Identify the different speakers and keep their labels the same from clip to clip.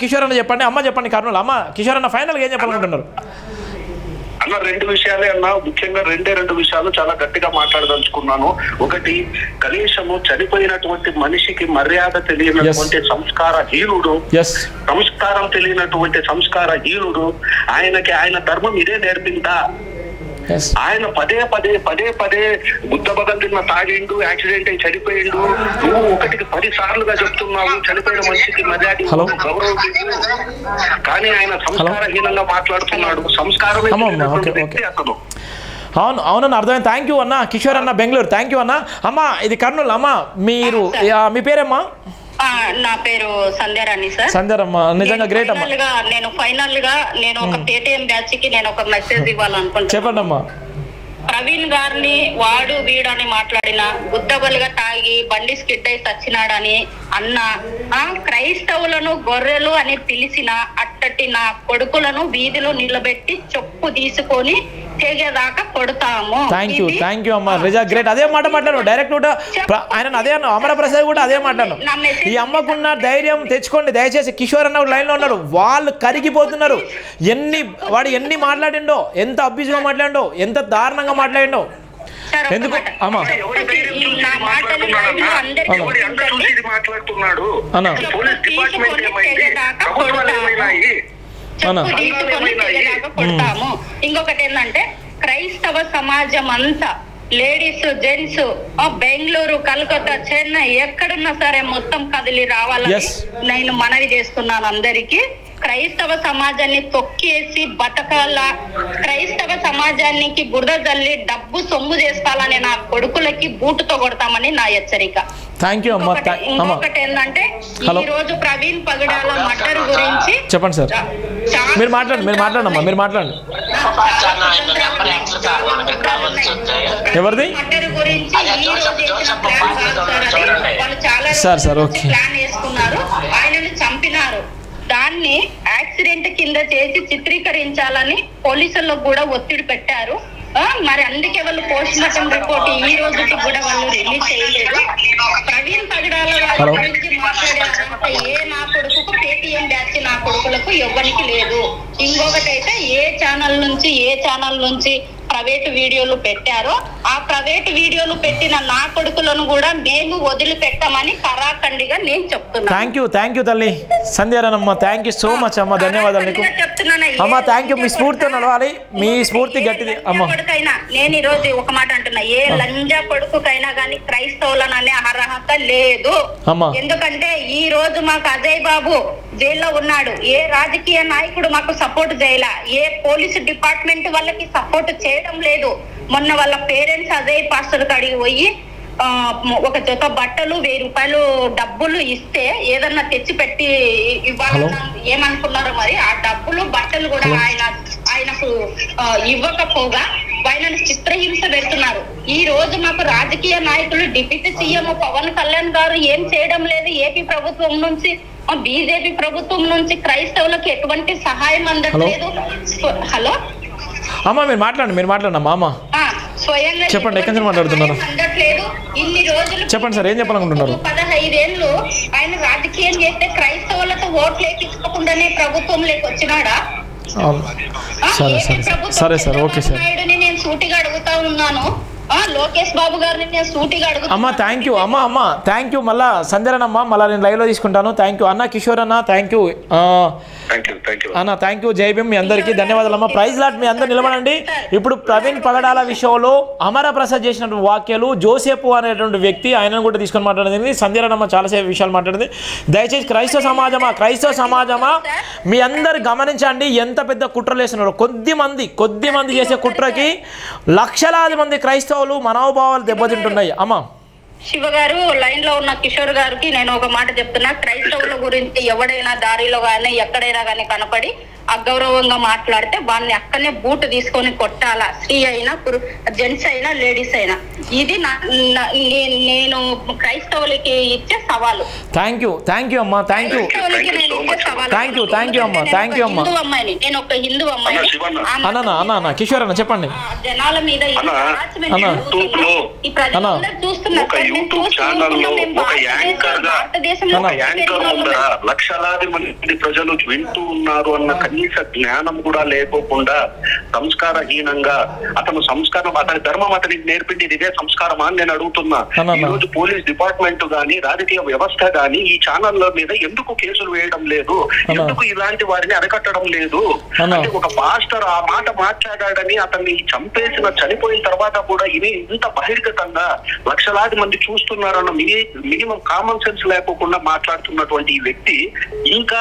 Speaker 1: కిషోర్ అన్న చెప్పండి, అమ్మ చెప్పండి కర్నూలు. అమ్మ కిషోర్ అన్న ఫైనల్గా ఏం చెప్పాలనుకుంటున్నారు?
Speaker 2: అన్న రెండు విషయాలే అన్న, ముఖ్యంగా రెండు విషయాలు చాలా గట్టిగా మాట్లాడదలుచుకున్నాను. ఒకటి, కనీసము చనిపోయినటువంటి మనిషికి మర్యాద తెలియనటువంటి సంస్కారహీనుడు, సంస్కారం తెలియనటువంటి సంస్కారహీనుడు, ఆయన ధర్మం ఇదే నేర్పిందా? ఆయన పదే బుద్ధ భగంతున్న తాగిండు, యాక్సిడెంట్ అయి చనిపోయిండు. నువ్వు 1కి 10 సార్లుగా చెప్తున్నావు చనిపోయిన మనిషికి మర్యాద గౌరవం, కానీ ఆయన సంస్కారహీనంగా మాట్లాడుతున్నాడు. సంస్కారమే వ్యక్తి అతను.
Speaker 1: అవును అవునన్న, అర్థమైంది. థ్యాంక్ యూ అన్న. కిషోర్ అన్న బెంగళూరు, థ్యాంక్ యూ అన్న. అమ్మ ఇది కర్నూలు. అమ్మ మీరు మీ పేరేమ్మా?
Speaker 3: నా పేరు సంధ్యారాణి సార్.
Speaker 1: సంధ్యారమ్మ నిజంగా గ్రేట్ అమ్మా.
Speaker 3: నేను ఫైనల్ గా ఒక పేటిఎం బ్యాచ్ కి నేను ఒక మెసేజ్ ఇవ్వాలనుకుంటున్నాను.
Speaker 1: చెప్పండి అమ్మా.
Speaker 3: ప్రవీణ్ గారిని వాడు వీడు అని మాట్లాడిన, గుద్దబలుగా తాగి బండి స్కిడ్ అయి చచ్చినాడని అన్న, క్రైస్తవులను గొర్రెలు అని పిలిచిన అట్టటి నా కొడుకులను వీధిలో నిలబెట్టి చొప్పు తీసుకొని తెగేదాకా కొడతాము.
Speaker 1: థ్యాంక్ యూ అమ్మా, రిజా గ్రేట్. అదే మాట మాట్లాడు డైరెక్ట్ కూడా ఆయన, అదే అన్న అమరప్రసాద్ కూడా అదే మాట్లాడు. ఈ అమ్మకున్న ధైర్యం తెచ్చుకోండి దయచేసి. కిషోర్ అన్న లైన్ లో ఉన్నారు, వాళ్ళు కరిగిపోతున్నారు. వాడు ఎన్ని మాట్లాడిండో, ఎంత అబ్యూజ్గా మాట్లాడిండో, ఎంత దారుణంగా మాట్లాడిండో. ఎందుకు అమ్మా
Speaker 3: కొడతాము. ఇంకొకటి ఏంటంటే క్రైస్తవ సమాజం అంతా లేడీస్ జెంట్స్ బెంగళూరు, కలకత్తా, చెన్నై ఎక్కడున్నా సరే మొత్తం కదిలి రావాలని నేను మనవి చేస్తున్నాను అందరికి. క్రైస్తవ సమాజాన్ని తొక్కేసి బతకాల, క్రైస్తవ సమాజానికి బురద జల్లి డబ్బు సొమ్ము చేస్తాలని నా కొడుకులకి బూటుతో కొడతామని నా హెచ్చరిక.
Speaker 1: థ్యాంక్ యూ అమ్మా.
Speaker 3: ఇంకొకటి ఏంటంటే ఈ రోజు ప్రవీణ్ పగడాల మర్డర్ గురించి
Speaker 1: చెప్పండి సార్. మీరు మాట్లాడండి. ఎవరిది
Speaker 3: మర్డర్ గురించి ఈ రోజు వాళ్ళు చాలా ప్లాన్ వేసుకున్నారు, ఆయనను చంపినారు. దాన్ని యాక్సిడెంట్ కింద చేసి చిత్రీకరించాలని పోలీసుల్లో కూడా ఒత్తిడి పెట్టారు. మరి అందుకే వాళ్ళు పోస్ట్ మార్టం రిపోర్ట్ ఈ రోజుకి కూడా వాళ్ళు రిలీజ్ చేయలేదు. ప్రవీణ్ పగడాల వాళ్ళ గురించి మాట్లాడే ఏ నా కొడుకు పేటిఎం బ్యాచ్ నా కొడుకులకు ఎవ్వరికి లేదు. ఇంకొకటైతే ఏ ఛానల్ నుంచి ప్రైవేట్ వీడియోలు పెట్టారో ఆ ప్రైవేట్ వీడియోలు పెట్టిన నా కొడుకులను కూడా మేము వదిలిపెట్టామని కరాఖండిగా నేను చెప్తున్నాను.
Speaker 1: థ్యాంక్ యూ తల్లి సంధ్యారాణమ్మ, థ్యాంక్ యూ సో మచ్ అమ్మ, ధన్యవాదాలు నీకు అమ్మ. Thank you. మీ స్ఫూర్తి నడవాలి, మీ స్ఫూర్తి గట్టిది అమ్మ.
Speaker 3: నేను ఈ రోజు ఒక మాట అంటున్నా, ఏ లంజా కొడుకుకైనా గానీ క్రైస్తవులను అనే అర్హత లేదు. ఎందుకంటే ఈ రోజు మాకు అజయ్ బాబు జైల్లో ఉన్నాడు, ఏ రాజకీయ నాయకుడు మాకు సపోర్ట్ చేయలా, ఏ పోలీసు డిపార్ట్మెంట్ వాళ్ళకి సపోర్ట్ చేయడం లేదు. మొన్న వాళ్ళ పేరెంట్స్ అజయ్ పాస్టర్ కాడికి పోయి ఒక జత బట్టలు 1000 రూపాయలు డబ్బులు ఇస్తే ఏదన్నా తెచ్చి పెట్టి ఇవ్వాలన్నా ఏమనుకున్నారో మరి. ఆ డబ్బులు బట్టలు కూడా ఆయనకు ఇవ్వకపోగా ఆయనను చిత్రహింస పెడుతున్నారు. ఈ రోజు మాకు రాజకీయ నాయకులు డిప్యూటీ సీఎం పవన్ కళ్యాణ్ గారు ఏం చేయడం లేదు. ఏపీ ప్రభుత్వం నుంచి, బీజేపీ ప్రభుత్వం నుంచి క్రైస్తవులకు ఎటువంటి సహాయం అందట్లేదు. హలో
Speaker 1: అమ్మా, మీరు మాట్లాడండి అమ్మా.
Speaker 3: స్వయంగా
Speaker 1: చెప్పండి, ఎక్కడి నుంచి మాట్లాడుతున్నారు?
Speaker 3: అందట్లేదు. ఇన్ని రోజులు
Speaker 1: చెప్పండి సార్, ఏం చెప్పాలనుకుంటున్నారు?
Speaker 3: 15 ఏళ్ళు ఆయన రాజకీయం చేస్తే క్రైస్తవులతో ఓట్లు వేయించకుండానే ప్రభుత్వంలోకి వచ్చినాడా?
Speaker 1: సరే సార్, ఓకే సార్.
Speaker 3: నేను సూటిగా అడుగుతా ఉన్నాను, లోకేష్ బాబు గారిని నేను సూటిగా అడుగుతాను.
Speaker 1: అమ్మ థ్యాంక్ యూ థ్యాంక్ యూ. మళ్ళా సంధ్యారాణమ్మ, మళ్ళీ నేను లైవ్లో తీసుకుంటాను. థ్యాంక్ యూ అన్న. కిషోర్ అన్న థ్యాంక్ యూ అన్న, థ్యాంక్ యూ. జై భీమ్, మీ అందరికీ ధన్యవాదాలు అమ్మ. ప్రైజ్ లాట్, మీ అందరు నిలబడండి. ఇప్పుడు ప్రవీణ్ పగడాల విషయంలో అమరప్రసాద్ చేసినటువంటి వ్యాఖ్యలు, జోసెఫ్ అనేటువంటి వ్యక్తి, ఆయనను కూడా తీసుకొని మాట్లాడింది. సంధ్యారాణమ్మ చాలాసేపు విషయాలు మాట్లాడింది. దయచేసి క్రైస్తవ సమాజమా మీ అందరు గమనించండి, ఎంత పెద్ద కుట్రలు వేస్తున్నారు. కొద్ది మంది చేసే కుట్రకి లక్షలాది మంది క్రైస్తవులు మనోభావాలు దెబ్బతింటున్నాయి. అమ్మ
Speaker 3: శివ గారు, లైన్ లో ఉన్న కిషోర్ గారికి నేను ఒక మాట చెప్తున్నా. క్రైస్తవుల గురించి ఎవడైనా దారిలో గానీ ఎక్కడైనా గానీ కనపడి అగౌరవంగా మాట్లాడితే వాళ్ళని అక్కడనే బూట్ తీసుకొని కొట్టాలా, స్త్రీ అయినా జెంట్స్ అయినా లేడీస్ అయినా. ఇది నేను క్రైస్తవులకి ఇచ్చే సవాలు.
Speaker 1: థ్యాంక్ యూ అమ్మా, థ్యాంక్ యూ అమ్మా, థ్యాంక్ యూ అమ్మా.
Speaker 3: నేను ఒక హిందూ అమ్మాయిని.
Speaker 1: అన్న కిషోర్ అన్న చెప్పండి.
Speaker 3: జనాల మీద
Speaker 2: లక్షలాది మంది ప్రజలు వింటూ ఉన్నారు అన్న కనీస జ్ఞానం కూడా లేకోకుండా సంస్కారహీనంగా అతని ధర్మం అతనికి నేర్పింది ఇదే సంస్కారమా అని నేను అడుగుతున్నా. ఈ రోజు పోలీస్ డిపార్ట్మెంట్ గాని రాజకీయ వ్యవస్థ గాని ఈ ఛానళ్ల మీద ఎందుకు కేసులు వేయడం లేదు? ఎందుకు ఇలాంటి వారిని అరికట్టడం లేదు? అంటే ఒక పాస్టర్ ఆ మాట మాట్లాడాడని అతన్ని చనిపోయిన తర్వాత కూడా ఇది ఇంత బహిర్గతంగా లక్షలాది మంది చూస్తున్నారన్న మినిమం కామన్ సెన్స్ లేకోకుండా మాట్లాడుతున్నటువంటి ఈ వ్యక్తి ఇంకా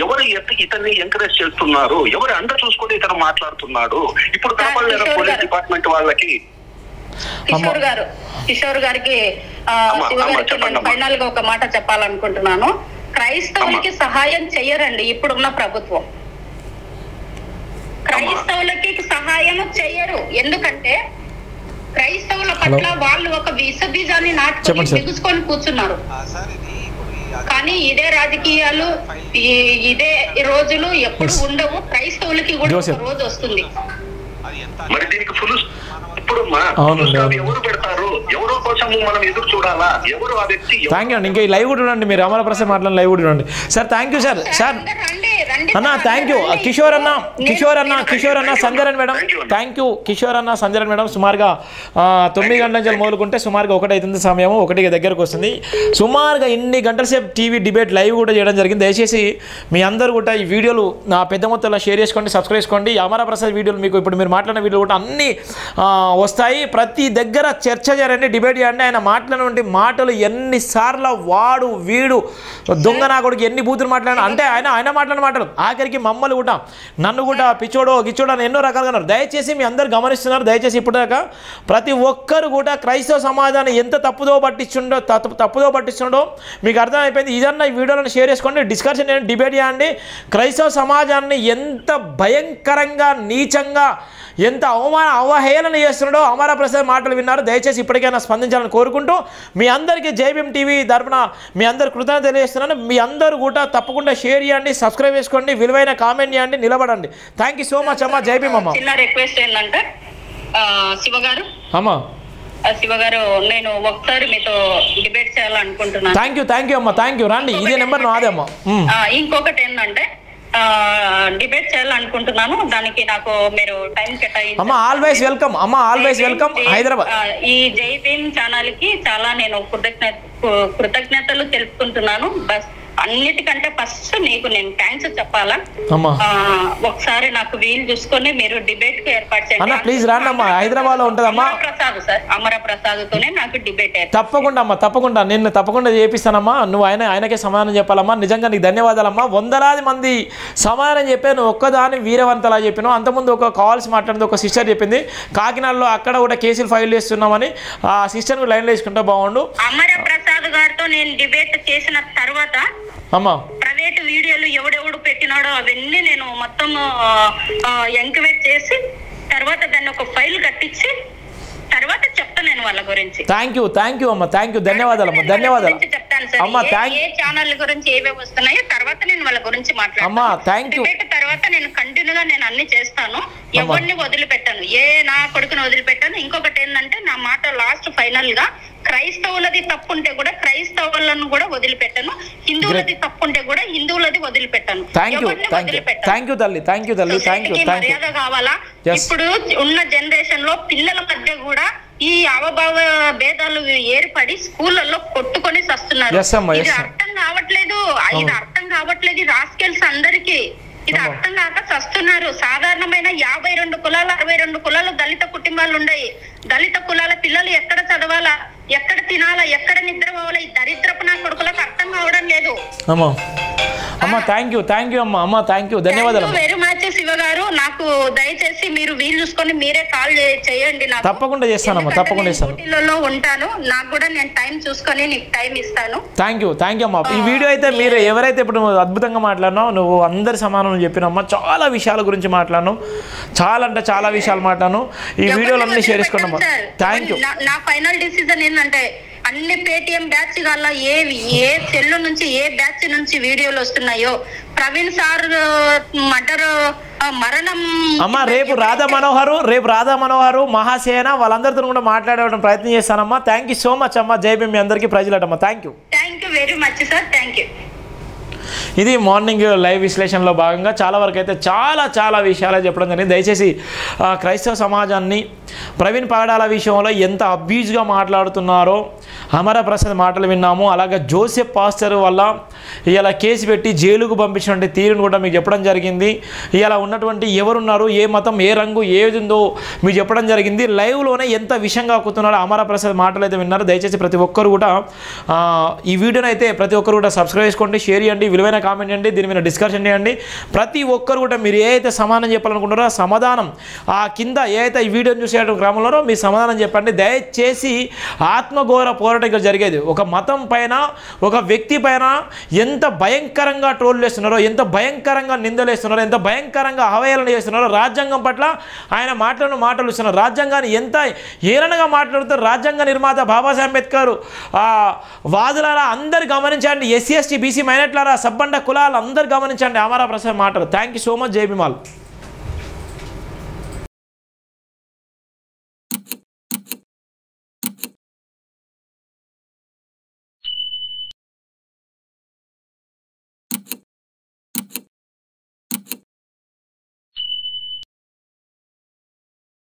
Speaker 2: ఎవరు ఇతన్ని ఎంకరేజ్ చేస్తున్నారు? ఎవరు అండ చూసుకొని ఇతను మాట్లాడుతున్నాడు? ఇప్పుడు కనపడలేదా పోలీస్ డిపార్ట్మెంట్ వాళ్ళకి?
Speaker 3: కిషోర్ గారికి ఫైనల్ గా ఒక మాట చెప్పాలనుకుంటున్నాను. క్రైస్తవులకి సహాయం చెయ్యరండి ఇప్పుడున్న ప్రభుత్వం. క్రైస్తవులకి సహాయం చెయ్యరు. ఎందుకంటే క్రైస్తవుల పట్ల వాళ్ళు ఒక విష బీజాన్ని నాటుకొని బిగుసుకొని కూర్చున్నారు. కానీ ఇదే రాజకీయాలు ఇదే రోజులు ఎప్పుడు ఉండవు. క్రైస్తవులకి కూడా ఒక రోజు వస్తుంది.
Speaker 2: మరి దీనికి ఫుల్ ఎవరు పెడతారు? ఎవరో కోసం మనం ఎదురు చూడాలా? ఎవరు ఆ వ్యక్తి?
Speaker 1: థ్యాంక్ యూ అండి. ఇంకా లైవ్ కూడా చూడండి, మీరు అమర ప్రసాద్ మాట్లాడిన లైవ్ కూడా చూడండి సార్. Thank you sir. అన్న థ్యాంక్ యూ కిషోర్ అన్న సంజరన్ మేడం. థ్యాంక్ యూ కిషోర్ అన్న సంజరన్ మేడం. సుమారుగా 9 గంటల నుంచి మొదలుకుంటే సుమారుగా 1 అవుతుంది సమయం, 1 దగ్గరకు వస్తుంది. సుమారుగా ఇన్ని గంటల సేపు టీవీ డిబేట్ లైవ్ కూడా చేయడం జరిగింది. దయచేసి మీ అందరూ కూడా ఈ వీడియోలు నా పెద్ద మొత్తంలో షేర్ చేసుకోండి, సబ్స్క్రైబ్ చేసుకోండి. అమర ప్రసాద్ వీడియోలు మీకు ఇప్పుడు మీరు మాట్లాడిన వీడియోలు కూడా అన్నీ వస్తాయి. ప్రతి దగ్గర చర్చ చేయండి, డిబేట్ చేయండి. ఆయన మాట్లాడినటువంటి మాటలు ఎన్నిసార్లు వాడు వీడు దొంగ నా కొడుకు ఎన్ని బూతులు మాట్లాడినా అంటే ఆయన మాట్లాడిన మాటలు ఆఖరికి మమ్మల్ని కూడా నన్ను కూడా పిచ్చోడో గిచ్చోడో అని ఎన్నో రకాలుగా ఉన్నారు. దయచేసి మీ అందరు గమనిస్తున్నారు. దయచేసి ఇప్పటిదాకా ప్రతి ఒక్కరు కూడా క్రైస్తవ సమాజాన్ని ఎంత తప్పుదో పట్టిస్తుండో మీకు అర్థమైపోయింది. ఇదన్నా ఈ వీడియోలను షేర్ చేసుకోండి, డిస్కషన్ చేయండి, డిబేట్ చేయండి. క్రైస్తవ సమాజాన్ని ఎంత భయంకరంగా నీచంగా ఎంత అవహేళన చేస్తున్నాడో అమర ప్రసాద్ మాటలు విన్నారు. దయచేసి ఇప్పటికైనా స్పందించాలని కోరుకుంటూ మీ అందరికీ జైభీం టీవీ తరపున మీ అందరు కృతజ్ఞత తెలియజేస్తున్నాను. మీ అందరూ కూడా తప్పకుండా షేర్ చేయండి, సబ్స్క్రైబ్ చేసుకోండి, విలువైన కామెంట్ చేయండి, నిలబడండి. థ్యాంక్ యూ సో మచ్ అమ్మా. జైభీం అమ్మ.
Speaker 3: చిన్న రిక్వెస్ట్ ఏంటంటే శివ గారు నేను ఒకసారి మీతో డిబేట్ చేయాలనుకుంటున్నాను.
Speaker 1: థ్యాంక్ యూ అమ్మా. Thank you. రండి, ఇదే నెంబర్ నాదే అమ్మా.
Speaker 3: ఇంకొకటి ఏంటంటే డిబేట్ చేయాలనుకుంటున్నాను. దానికి నాకు మీరు టైం కేటాయించి
Speaker 1: ఆల్వేస్ వెల్కమ్ అమ్మా. Always welcome Hyderabad.
Speaker 3: ఈ జై భీమ్ ఛానల్ కి చాలా నేను కృతజ్ఞతలు తెలుపుకుంటున్నాను. బస్ అన్నిటికంటే ఫస్ట్ నీకు నేను థ్యాంక్స్ చెప్పాలా. ఒకసారి నాకు వీలు చూసుకొని మీరు డిబేట్ కు ఏర్పాటు చేయండి.
Speaker 1: ప్లీజ్ రాండమ్మా, హైదరాబాద్ లో ఉంటదమ్మా.
Speaker 3: అమర ప్రసాద్ తోనే నాకు డిబేట్
Speaker 1: తప్పకుండా అమ్మా, తప్పకుండా నేను తప్పకుండా చేపిస్తానమ్మా. నువ్వు ఆయనకే సమాధానం చెప్పాలమ్మా. నిజంగా నీకు ధన్యవాదాలమ్మా. వందలాది మంది సమాధానం చెప్పాను, నువ్వు ఒక్కదాని వీరవంతలా చెప్పినావు. అంతకుముందు ఒక కాల్స్ మాట్లాడింది ఒక సిస్టర్ చెప్పింది, కాకినాడలో అక్కడ కూడా కేసులు ఫైల్ చేస్తున్నామని. ఆ సిస్టర్ లైన్లో వేసుకుంటే బాగుండు.
Speaker 3: అమర ప్రసాద్ గారితో నేను డిబేట్ చేసిన తర్వాత ప్రైవేట్ వీడియోలు ఎవడెవడు పెట్టినాడో అవన్నీ నేను మొత్తం ఎంక్వైరీ చేసి తర్వాత దాన్ని ఒక ఫైల్ కట్టించి తర్వాత చెప్తాను నేను వాళ్ళ గురించి.
Speaker 1: థ్యాంక్ యూ అమ్మా. Thank you. ధన్యవాదాలు
Speaker 3: చెప్తాను సార్. ఏ ఛానల్ గురించి ఏవే వస్తున్నాయో తర్వాత నేను వాళ్ళ గురించి మాట్లాడతాను. డిబేట్ తర్వాత నేను కంటిన్యూగా నేను అన్ని చేస్తాను. ఎవరిని వదిలిపెట్టాను, నా కొడుకుని వదిలిపెట్టాను. ఇంకొకటి ఏంటంటే నా మాట లాస్ట్ ఫైనల్ గా క్రైస్తవులది తప్పుంటే కూడా క్రైస్తవులను కూడా వదిలిపెట్టాను, హిందువులది తప్పుంటే కూడా హిందువులది వదిలిపెట్టాను. మర్యాద కావాలా? ఇప్పుడు ఉన్న జనరేషన్ లో పిల్లల మధ్య కూడా ఈ అవభావ భేదాలు ఏర్పడి స్కూళ్ళల్లో కొట్టుకొని వస్తున్నారు. ఇది అర్థం కావట్లేదు రాస్కెల్స్ అందరికి. ఇది అర్థం కాక చస్తున్నారు. సాధారణమైన 52 కులాలు 62 కులాలు దళిత కుటుంబాలు ఉన్నాయి. దళిత కులాల పిల్లలు ఎక్కడ చదవాలా, ఎక్కడ తినాలా, ఎక్కడ నిద్ర పోవాలా, ఈ దరిద్రపు నా కొడుకులకు అర్థం కావడం లేదు.
Speaker 1: థ్యాంక్ యూ అమ్మా. ధన్యవాదాలు.
Speaker 3: Very much. శివ గారు, నాకు దయచేసి మీరు వీలు చూసుకొని మీరే కాల్ చేయండి. నాకు
Speaker 1: తప్పకుండా చేస్తానమ్మా, తప్పకుండా చేస్తాను.
Speaker 3: డ్యూటీలో ఉంటాను, నాకు కూడా నేను టైం చూసుకొని నీకు టైం ఇస్తాను.
Speaker 1: థ్యాంక్ యూ అమ్మా. ఈ వీడియో అయితే మీరు ఎవరైతే ఇప్పుడు నువ్వు అద్భుతంగా మాట్లాడినావు, నువ్వు అందరి సమానం చెప్పినమ్మా, చాలా విషయాల గురించి మాట్లాడినావు, చాలా అంటే చాలా విషయాలు మాట్లాడినావు. ఈ వీడియోలు అన్నీ షేర్ చేసుకున్నామ్మా. Thank you.
Speaker 3: నా ఫైనల్ డిసిజన్ ఏంటంటే అన్ని పేటిఎం బ్యాచ్ గల ఏ సెల్ నుంచి ఏ బ్యాచ్ నుంచి వీడియోలు వస్తున్నాయో, ప్రవీణ్ సార్ మరణం
Speaker 1: అమ్మా, రేపు రాధా మనోహరు మహాసేన వాళ్ళందరితో కూడా మాట్లాడేయడం ప్రయత్నం చేస్తానమ్మా. థ్యాంక్ యూ సో మచ్ అమ్మా. జై భీమ్. మీ అందరికీ ప్రజలటమ్మా. Thank you
Speaker 3: very much sir. Thank you.
Speaker 1: ఇది మార్నింగ్ లైవ్ విశ్లేషణలో భాగంగా చాలా వరకు అయితే చాలా విషయాలు చెప్పడం జరిగింది. దయచేసి క్రైస్తవ సమాజాన్ని ప్రవీణ్ పగడాల విషయంలో ఎంత అబ్యూజ్గా మాట్లాడుతున్నారో అమరప్రసాద్ మాటలు విన్నాము. అలాగే జోసెఫ్ పాస్టర్ వల్ల ఇలా కేసు పెట్టి జైలుకు పంపించినటువంటి తీరును కూడా మీకు చెప్పడం జరిగింది. ఇలా ఉన్నటువంటి ఎవరున్నారు, ఏ మతం, ఏ రంగు, ఏది ఉందో మీకు చెప్పడం జరిగింది. లైవ్లోనే ఎంత విషయంగా కూతున్నారో అమరప్రసాద్ మాటలు అయితే విన్నారు. దయచేసి ప్రతి ఒక్కరు కూడా ఈ వీడియోని అయితే ప్రతి ఒక్కరు కూడా సబ్స్క్రైబ్ చేసుకోండి, షేర్ చేయండి, విలువైన కామెంట్ చేయండి, దీని మీద డిస్కషన్ చేయండి. ప్రతి ఒక్కరు కూడా మీరు ఏ అయితే సమాధానం చెప్పాలనుకుంటారో సమాధానం ఆ కింద ఏ అయితే ఈ వీడియోని చూసే క్రమంలో మీ సమాధానం చెప్పండి. దయచేసి ఆత్మఘోర పోరాటం జరిగేది ఒక మతం పైన, ఒక వ్యక్తి పైన ఎంత భయంకరంగా ట్రోల్ చేస్తున్నారో, ఎంత భయంకరంగా నిందలేస్తున్నారో, ఎంత భయంకరంగా అవహేళన చేస్తున్నారో, రాజ్యాంగం పట్ల ఆయన మాటలు ఇస్తున్నారు. రాజ్యాంగాన్ని ఎంత హేళనగా మాట్లాడుతారు. రాజ్యాంగ నిర్మాత బాబాసాహెబ్ అంబేద్కర్ వాదులారా అందరు గమనించండి. ఎస్సీ ఎస్టీ బీసీ మైనారిటీలారా, సబ్బండ కులాలు అందరు గమనించండి అమరప్రసాద్ మాటలు. Thank you so much. జై భీమ్ ఆల్.